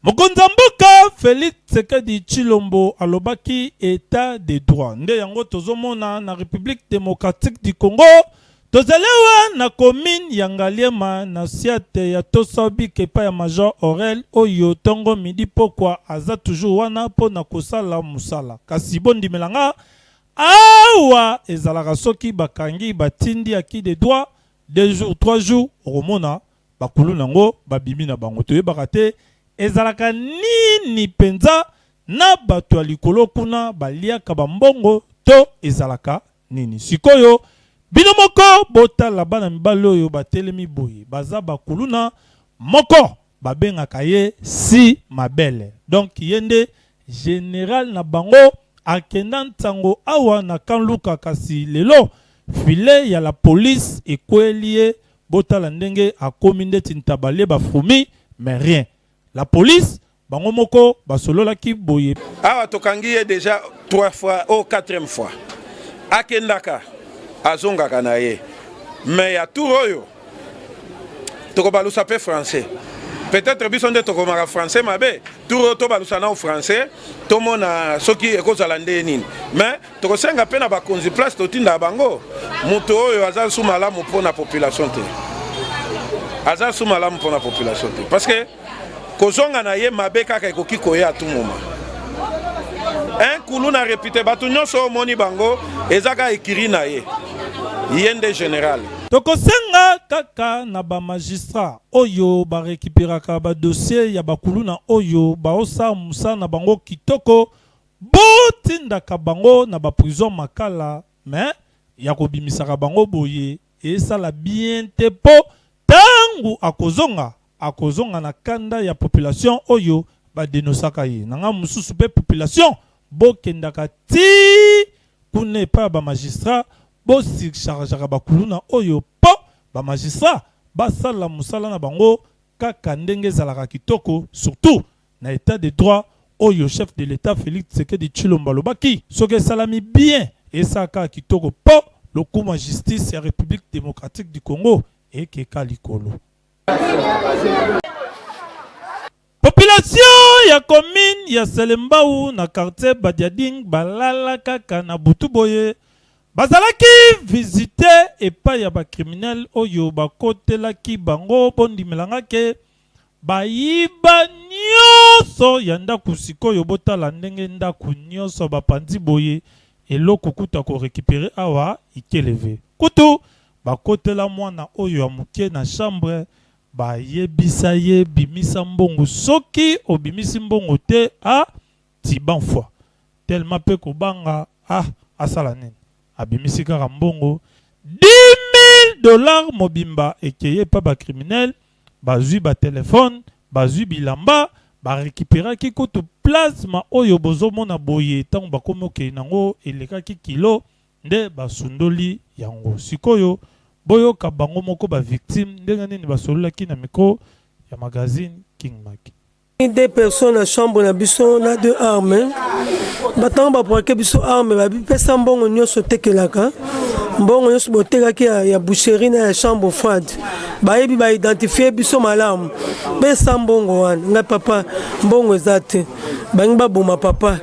Mokonzamboka Félix Tshisekedi Tshilombo alobaki état de droit. Nde yango tozomona na République démocratique du Congo. Tozalewa na commune Yangaliema na siate ya Tosabi kepa ya Major Aurel oyo tongo midi pokwa aza toujours wana po na kosala musala. Kasi bondi melanga awa ezalaka soki bakangi batindi aki de droit 2 jours 3 jours romona bakulu nango babimi na bango toyebaka te ezalaka nini penza na bato ya likolo kuna baliaka bambongo to ezalaka nini sikoyo bino moko botala bana mibali oyo batelemi boye baza bakuluna moko babengaka ye si mabele donc yende général na bango akenda ntango awa na kanluka kasi lelo file ya la police ekweliye botala ndenge akomi ndeti ntabale bafumi mais rien la police bango moko basolola ki boye awa tokangi ye déjà 3 fois ou 4e fois akendaka azongaka na ye mais ya tour oyo tokobalusa pe français peut-être biso nde tokomaka français mabe tour oyo tobalusa na français tomona soki ekozala nde nini mais tokosenga pe na bakonzi place totinda bango moto oyo aza su malamu mpona population te aza su malamu mpona population te parce que kozonga na ye mabe kaka ekoki koya tout moment un kulu na répité bato nyonso omoni bango ezaka ekiri na ye yende général tokosenga kaka na ba magistrat oyo ba récupéraka ba dossier ya bakulu na oyo baosa musa na bango kitoko botindaka bango na ba prison makala mais ya kobimisaka bango boye esala bien te po tangu akozonga na kanda ya population oyo ba denosaka ye nanga mususu pe population bokendaka ti kune pa ba magistrat bo surchargera bakuluna oyo po ba magistrat basala musala na bango kaka ndenge ezalaka kitoko surtout na état de droit oyo chef de l'état Félix Tshisekedi Tshilombo alobaki soki esalami bien esaka kitoko po lokuma justice ya République démocratique du Congo ekeka likolo. Population ya commune ya Selembao na quartier Badiading balala kaka na butuboye bazalaki visite epai ya bacriminel oyo bakotelaki bango bondimelanga ke bayiba nyonso ya ndaku sikoyo botala ndenge ndaku nyonso bapanzi boye eloko kuta ko récupérer awa ikeleve kutu bakotela mwana oyo ya muke na chambre ba yebisa ye bimisa mbongo soki obimisi mbongo te a tiban fois tellement pe ko banga asala nini abimisi kaka mbongo $10,000 mobimba ekeye pa ba criminel bazui ba téléphone bazui bilamba ba récupérer ki koto plasma oyo bozomona boye tango bakomoke nango elekaki kilo nde basundoli yango sikoyo boyo kabango moko ba victime ndenge nini basololaki na micro ya magazine King Mac. 2 personnes à chambre na biso na 2 armes batango bapoake biso arme babipesa mbongo nyonso tekelaka mbongo nyonso botekaki ya boucherie na ya chambre froide bayebi baidentifie biso malamu besa mbongo wana ngai papa mbongo eza te bangi baboma papa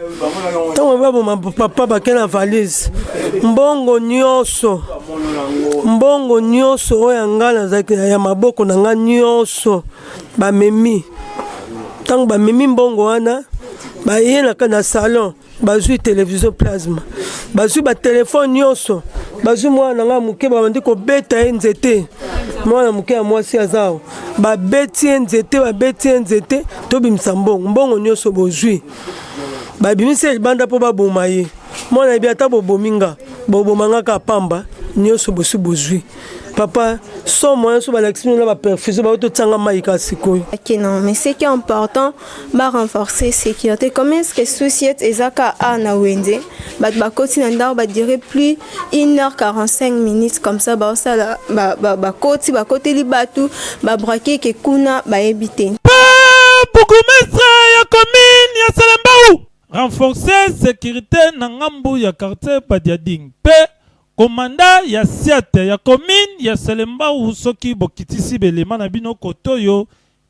ntango baboma papa bake na valise mbongo nyonso oyo ya ngai nazalaki ya maboko na ngai nyonso bamemi ntango bamemi mbongo wana baye na salon bazwi télévision plasma bazwi batelefone nyonso bazwi mwana nga muke babandi kobeta ye nzete mwana muke ya mwasi azawa babeti ye nzete tobimisa mbongo nyonso bozwi babimisi libanda mpo baboma ye mwana yebi ata bobominga bobomangaka pamba nyonso bosi bozwi papa sans moyen sur l'action de la perfusion ba totanga maika sikoyo. OK non, mais ce qui est important ba renforcer sécurité. Comment est-ce que société ezaka na wende ba koti na ndao ba dirait plus 1h45 minutes comme ça ba sala ba koti li batu ba braquer ke kuna ba éviter. Bourgmestre ya commune ya Selembao renforcer sécurité na ngambu ya quartier Badiading pe komanda ya siate ya commune ya Selembao soki bokitisi belema na bino kotoyo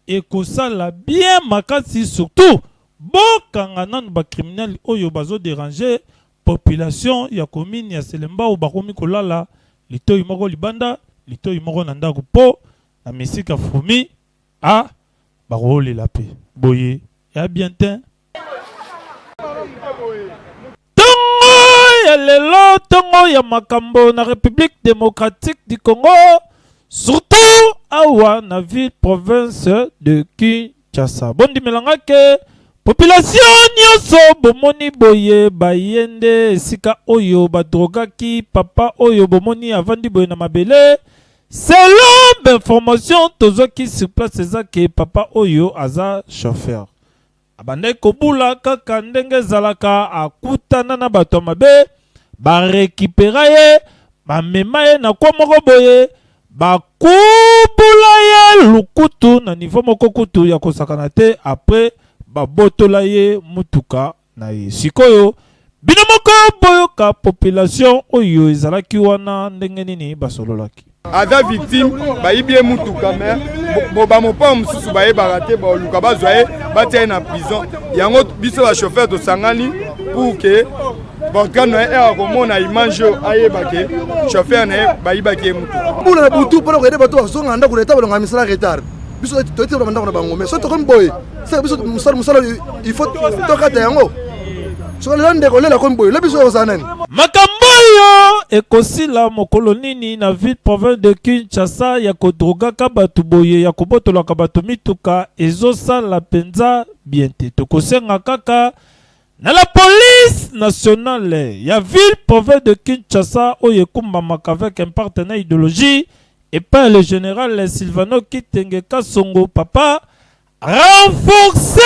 ekosala bien makasi, surtout bokanga nanu ba criminel oyo bazo déranger population ya commune ya Selemba ou bakomi kolala litoyi moko libanda litoyi moko na ndako po na misika fumi a barolela pe boye ya bien te ya lelo tongo ya makambo na République démocratique du Congo, surtout awa na ville province de Kinshasa. Bondi melanga ke population nyonso bomoni boye bayende esika oyo badrogaki papa oyo bomoni avandi boye na mabele. Selon l'information tozoki sur place ezake papa oyo aza chauffeur. Abandai kobula kaka ndenge zalaka akutana na bato mabe ba récupérer ye ba mema ye na kwa moko boye ba kubula ye lukutu na niveau moko kutu ya kosakana te après ba botola ye mutuka na ye sikoyo bino moko boyoka population oyo ezalaki wana ndenge nini basololaki aza victime bayibi mutuka mais boba mopa mususu baye barate ba luka bazwaye batia na prison yango biso ba chauffeur to sangani pour que bon quand on est komona image aye bake chauffeur na bayibaki mutuka bula butu pour regarder bato zonga nda kuleta balonga misala retard biso to ete banda na bango mais so to comme boy c'est biso musala il faut to kata yango so le ndeko lela comme boy le biso ozanani makambo yo ekosila mokolo nini na ville province de Kinshasa ya kodrogaka bato boye ya kobotolaka bato mituka ezosala penza bien te tokosenga kaka na la police nationale ya ville province de Kinshasa oyo ekumbamaka avec un partenaire idéologie et pas le général Silvano Kitenge Kasongo papa renforcer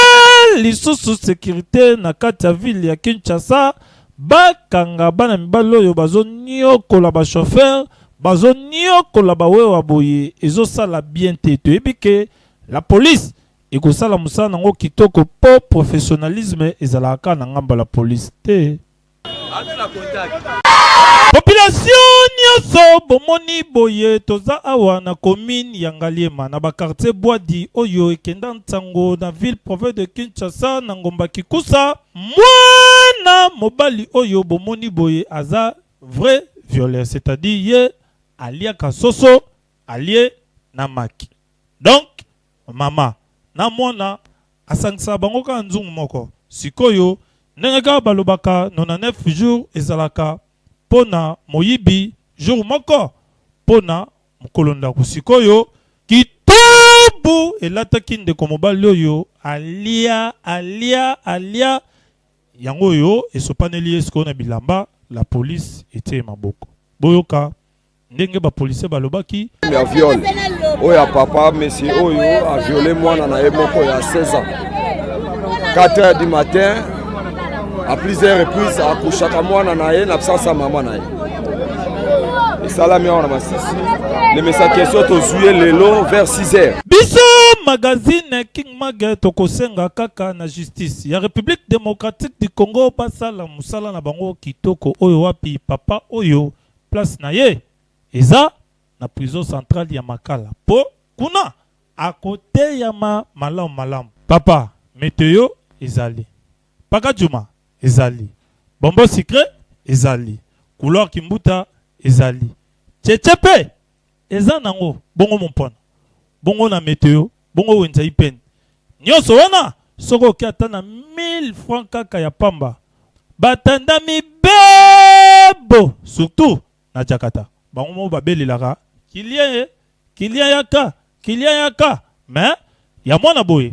lisusu sécurité na kati ya ville ya Kinshasa bakanga bana mibali oyo bazoniokola ba chauffeur bazoniokola bawewa boye ezosala bien te toyebi ke la police ekosala musala nango kitoko po professionnalisme ezalaka na ngamba la police te population nyonso bomoni boye toza awa na commune ya Ngaliema na ba quartier Boadi oyo ekenda ntango na ville province de Kinshasa na ngomba Kikusa mwana mobali oyo bomoni boye aza vrai violeur c'est-à-dire ye alia kasoso alie na maki donc mama na mwana asangisa bango ka nzungu moko sikoyo ndenge ka balobaka 99 jours ezalaka pona moyibi jour moko pona mukolonda kusikoyo kitobu elataki ndeko mobali oyo alia yango yo esopaneli esko na bilamba la police était maboko boyoka ndenge ba police balobaki ya viol oya papa monsieur oyo a violé mwana na ye moko ya 16 ans 4h du matin à plusieurs reprises akushaka mwana na ye na absence ya mama na ye esalami awa na masisi lemesa question tozuye lelo vers 6h biso magazine King Mag tokosenga kaka na justice ya République démocratique du Congo basala musala na bango kitoko oyo wapi papa oyo place na ye eza na prison centrale ya Makala po kuna à côté ya malamu papa météo ezali paka juma ezali bombo secret ezali couleur kimbuta ezali chechepe eza nango bongo mompona bongo na météo bongo wenza ipeni nyonso wana soko kiata na 1000 francs kaka ya pamba batandami bebo surtout na Jakarta bango mo babelelaka kilien yaka mais ya mwana boye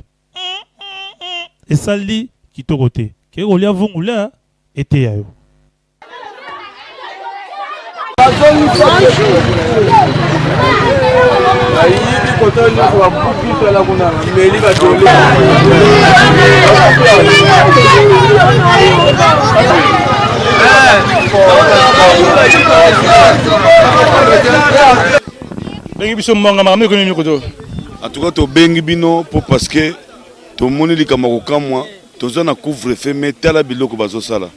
esali kitoko te ke kolia vungula ete yayo bengi biso manga makambo ekomi mikoto en tout cas tobengi bino po parce que tomoni likambo kokamwa toza na couvre-feu mais tala biloko bazosala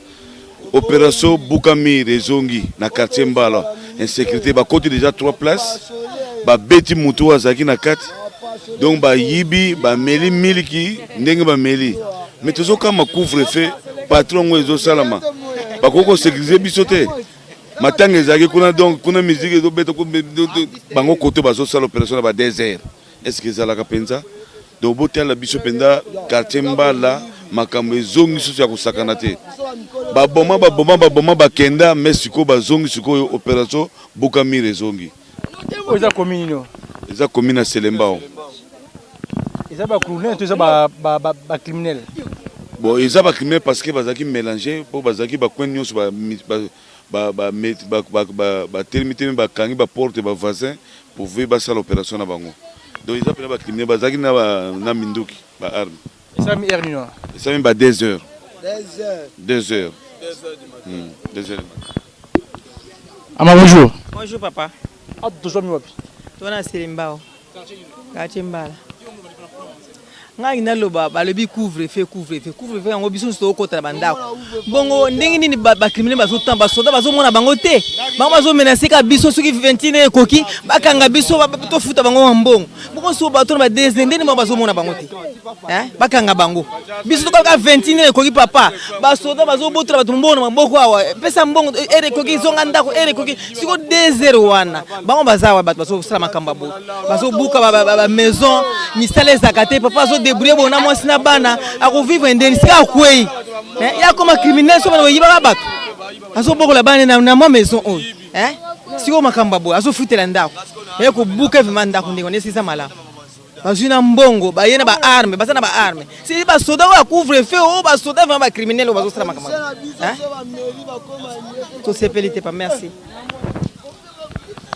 opération Bukamir ezongi na quartier Mbala insécurité bakoti déjà 3 places babeti mutu azaki na kati donc bayibi bameli miliki ndenge bameli mais tozokama couvre-feu patron ngo ezosalama bakoki kosécuriser biso te matanga ezalaki kuna donc kuna musique ezobeta bango kote bazosala opération na ba 2 heures est-ce que ezalaka mpenza donc botala biso mpenza quartier mbala makambo ezongi susu ya kosakana te baboma bakenda mais sikoyo bazongi sikoyo opération bukamire ezongi eza commune eza commune ya Selembao eza ba criminel to eza ba criminel bon eza ba criminel parce que bazaki mélanger po bazaki ba coin nyonso ba termiter ba kangi ba porte ba voisin pour voir ba sala opération na bango donc eza pena ba criminel bazaki na minduki ba arme eza mi heure nino eza mi ba 2 heures 2 heures ama bonjour bonjour papa toujours mi wapi tona Selembao quartier mbala ngai naloba balobi couvre-feu yango biso nso okota na bandako bongo ndenge nini ba criminel bazotamba basoda bazomona bango te bango bazomenace ka biso soki 21 ekoki bakanga biso tofuta bango mbongo bongo so bato na ba ndenge nini bazomona bango te bakanga bango biso tokoka 21 ekoki papa basoda bazobotola bato mbongo na maboko awa pesa mbongo ere ekoki zonga ndako ere ekoki siko 2 wana bango bazawa bato bazosala makamba bo bazobuka ba maison misala ezaka te papa débrouiller bon mwasi na bana akovivre ndeni sika akwei ya koma criminel so bana yiba bato azobokola bana na mo maison oyo siko makamba boy azofutela ndako ko buka vraiment ndako ndeko nesisa mala bazuna mbongo bayena ba arme bazana ba arme si ba soda wa couvre-feu o ba soda vraiment ba criminel bazosala makamba to sepelite pas merci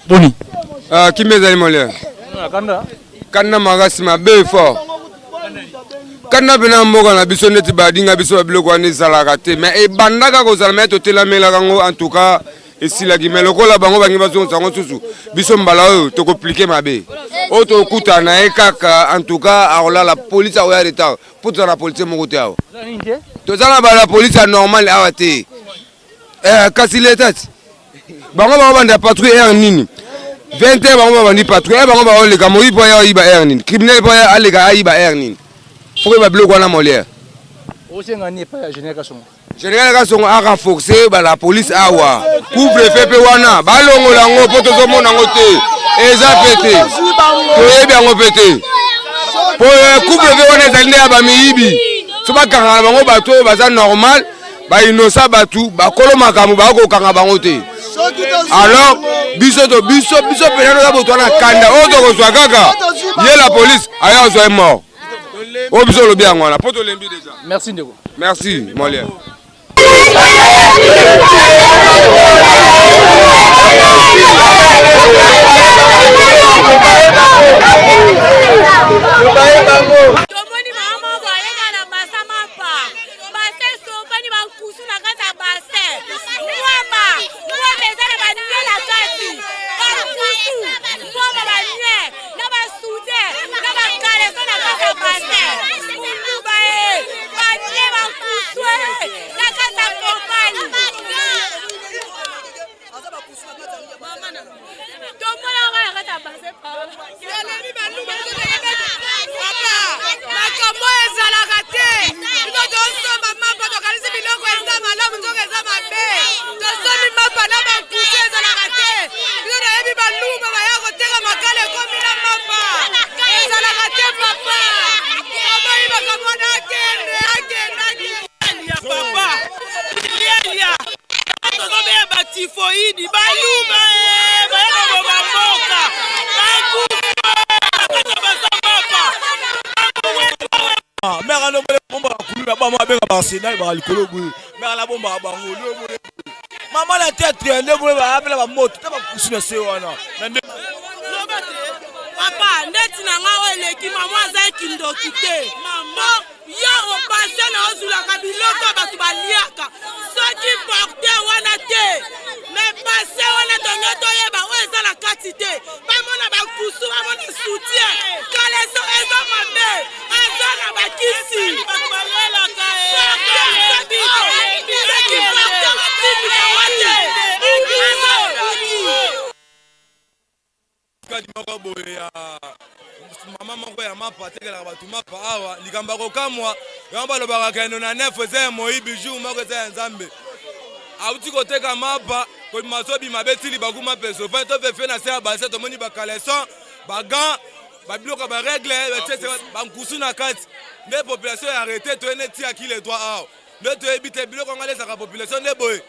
boni kimezali molere kanda magasi mabe fort kana bena mboka na biso neti badinga biso babiloko wana ezalaka te mais ebandaka kozala mai totelamelaka yango en tout cas esilaki mais lokola bango bangi bazongisa yango susu biso mbala oyo tokoplike mabe oyo tokutana ye kaka en tout cas akolala polise akoya retard mpo tozala na polise moko te awa toza na bala polise ya normal awa te kasi letati bango banda patrouille aire nini 20 heures bango babandi patrouille bango baoleka moyi mpo ya oyiba aire nini criminel mpo aleka ayiba aire nini pourquoi il va bloquer la molière? Général Kassongo a renforcé la police awa. Couvre-feu pe wana, balongo lango poto zo mona ngote. Eza pété. Toye bien ngo pété. Pour couvre-feu wana ezali ya ba miyibi. So ba kanga bango bato baza normal, ba innocent batu, ba kolo makamu ba ko kanga bango te. Alors biso penano za boto na kanda ozo ko zwa kaka. Ye la police aya zo est mort. Oh, bisous le bien, voilà. Pour déjà. Merci, Ndeko. Merci, Molière. Maman la tête traînée pour appeler la moto, tu vas pousser le séwana. Papa, ndeti na nga oleki maman za kindo kite. Maman, yo opassion na ozula kabiloko batu baliaka. Soki porter wana te. Mais passer wana tonyoto yeba oza la quantité. Bamona ba kusu, bamona soutien. Kaleso ezo mabe, ezo na bakisi. Balela kae. Maman mapa atekelaka bato mapa awa likambo kokamwa yango balobaka kendo na nef eza ya moyibi jour moko eza ya nzambe auti koteka mapa kobima so bima betili bakuma peso pa to fefe na se ya base tomoni bakaleson bagan babiloko baregle bankusu na kati nde population ya arrete toyene tiaki le droit awa nde toyebi te biloko ngo alesaka population nde boye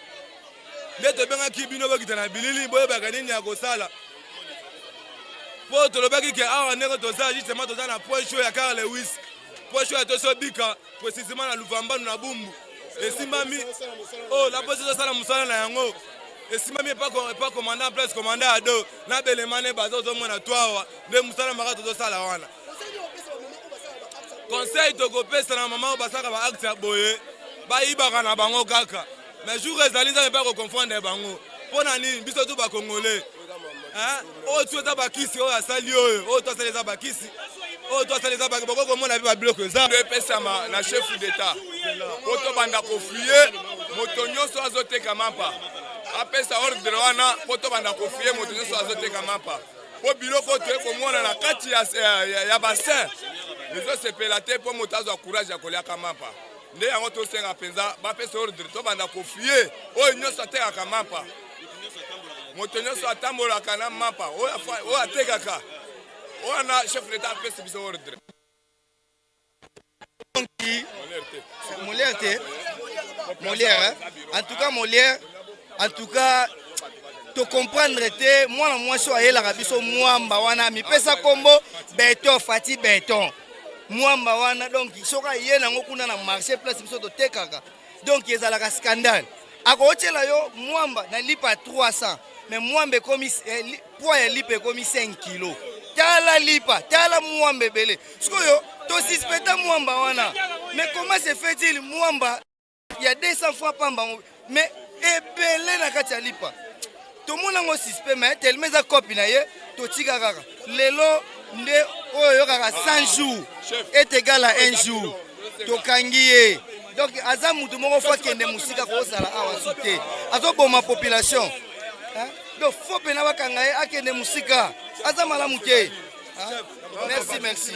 nde tobengaki bino bokita na bilili boyebaka nini ya kosala mpo tolobaki ke awa ndenge tozala justement toza na point chaud ya Carl Lewis point chaud ya tosobika précisément na Luvambanu na Bumbu esimbami la police ezosala mosala na yango esimbami epa commandant en place commandant ado na belemane baza ozomona to awa nde mosala maka tozosala wana conseil tokopesa na mama oyo basalaka baacte ya boye bayibaka na bango kaka mais jour ezali nzambe mpe koconfondre bango mpo na nini biso tu bakongole oyo tu eza bakisi oyo asali oyo to asali eza bakisi oyo to asali eza bokokomona mpe babiloko eza epesama na chef d'état po tobanda kofuye moto nyonso azoteka mapa apesa ordre wana po tobanda kofuye moto nyonso azoteka mapa po biloko toye komona na kati ya bassin ezosepela te mpo moto azwa courage ya koliaka mapa nde yango tosenga mpenza bapesa ordre tobanda kofuye oyo nyonso atekaka mapa moto nyonso atambolaka na mapa oyo atekaka wana chef d'état apesi biso ordre Molière, en tout cas Molière, en tout cas to comprendre te mwana mwasi ayelaka biso mwamba wana mipesa kombo beton fati beton mwamba wana donc soka ye nango kuna na marché place biso totekaka donc ezalaka scandale akootela yo mwamba na lipa 300 mais mwamba komi poids ya lipa komi 5 kg tala lipa tala mwamba belé sikoyo to suspecta mwamba wana mais comment se fait-il mwamba il y a 200 fois pamba mais ebele na kati ya lipa to mona ngo suspect mais tellement za copie na ye to tika kaka lelo nde oyo kaka 100 jours est égal à 1 jour to kangiye donc aza mutu moko fa kende musika ko sala awa sute azo boma population donc faut pena bakanga ye akende musika aza malamu te merci